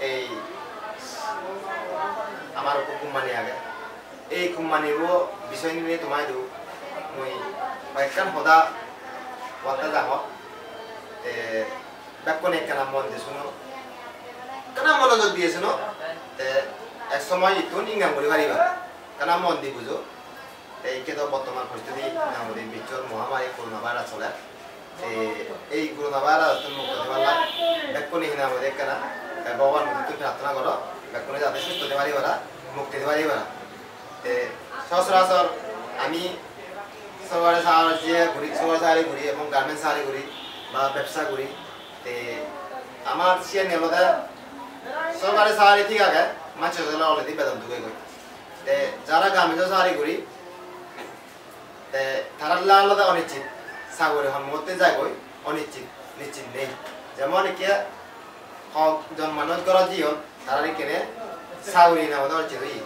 এই আমার কোম্পানি আগে এই কোম্পানির বিষয় নিয়ে তোমায় দু মই কয়েকখান সদা কথা যাব ব্যাকরণে কেন মন দিয়েছো কেন মনোযোগ দিয়েছো এক সময় ইতুন ইংরাম করে পারিবা কেন মন দি বুঝো এইকে তো বর্তমান পরিস্থিতি আমাদের বিশ্বর মহামারী করোনা ভাইরাস চলে এই করোনা ভাইরাস মুক্ত দেওয়ার ব্যাকরণে হিনা আমাদের কেন ভগবান মুক্তি প্রার্থনা করো ব্যাকরণে যাতে সুস্থ হতে পারি ওরা মুক্তি দিতে পারি ওরা সচরাচর আমি সবার সাহায্যে ঘুরি সবার সাহায্যে ঘুরি এবং গার্মেন্টস সাহায্যে ঘুরি বা ব্যবসা করি আমার সে নেলতে সরকারি সাহায্যে ঠিক আছে মাছ অলরেডি বেতন ঢুকে গই যারা গার্মেন্টস সাহায্যে ঘুরি তারা আলাদা অনিশ্চিত সাগরে সম্মতে যায় গই অনিশ্চিত নিশ্চিত নেই যেমন কি জন্মানোর করা জীবন তারা কেনে সাগরি নামে অনিশ্চিত হই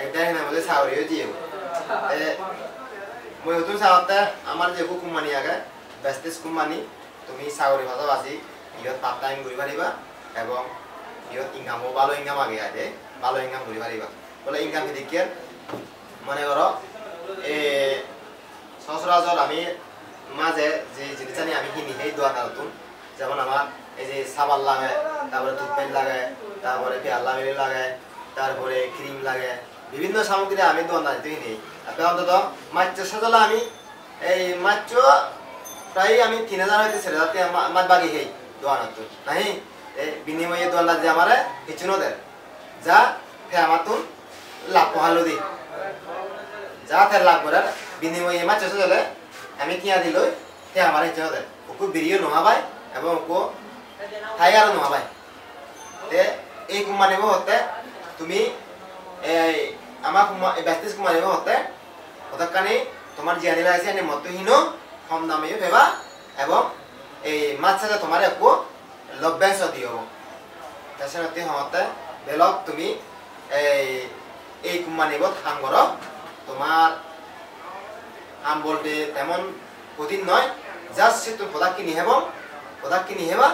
একটাই নামে সাগরিও জীবন মই নতুন সাগরতে আমার যে কোম্পানি আগে বেস্টেজ কোম্পানি তুমি সাগরি ভাষাভাষী ইহত পার্ট টাইম ঘুরি পারিবা এবং ইহত ইনকামও ভালো ইনকাম আগে আছে ভালো ইনকাম ঘুরি পারিবা বলে ইনকাম দিকে মনে করো সচরাচর আমি মাঝে যে জিনিসটা আমি কিনি সেই দোকান নতুন যেমন আমার এই যে সাবান লাগে তারপরে টুথপেস্ট লাগে তারপরে পেয়ালা মেলি লাগে তারপরে ক্রিম লাগে বিভিন্ন সামগ্রী আমি দোকান কিনি অন্তত মাছ সাজালে আমি এই মাছ প্রায় আমি 3000 হইতে 4000 মাছ বাগি সেই দোকান নাহি বিনিময়ে দোকান যে আমার কিছু নদের যা ফে আমার তুন লাভ পহালো দি যা ফের লাভ করার বিনিময়ে মাছ সাজালে আমি কিয়া দিল সে আমার ইচ্ছে নদের ওকে বেরিয়ে নহাবাই এবং ওকে ঠাই আর নহাবাই এই কোম্পানি হতে তুমি এই আমার ব্যস্তিস কোম্পানি হতে ওটাকানি তোমার জিয়ানি লাগাইছে এনে মতহীন কম দামে ভেবা এবং এই মাছ সাজা তোমার একটু লভ্যাংশ দিও তাছাড়া হতে বেলক তুমি এই কোম্পানি কাম করো তোমার কাম বলতে তেমন কঠিন নয় জাস্ট সে তুমি প্রোডাক্ট কিনি হেবা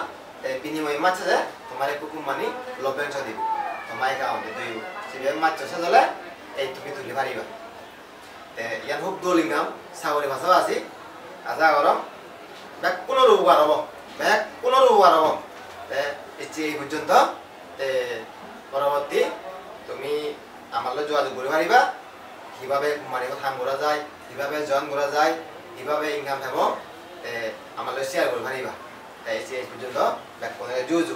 বিনিময়ে মাছ সাজা তোমার একটু কোম্পানি লভ্যাংশ দিব তোমার একাউন্টে দিব সে মাছ সাজালে এই তুমি তুলি পারিবা ইয়ান খুব দোল ইনকাম সাগরি ভাষাও আছে আশা করম ব্যাক পুনর উপকার হব এই পর্যন্ত পরবর্তী তুমি আমার যোগাযোগ করে পারিবা কিভাবে কোম্পানি কাম করা যায় কিভাবে জয়েন করা যায় কিভাবে ইনকাম হব আমার শেয়ার করে পারিবা এই পর্যন্ত ব্যাক পুনর জুজু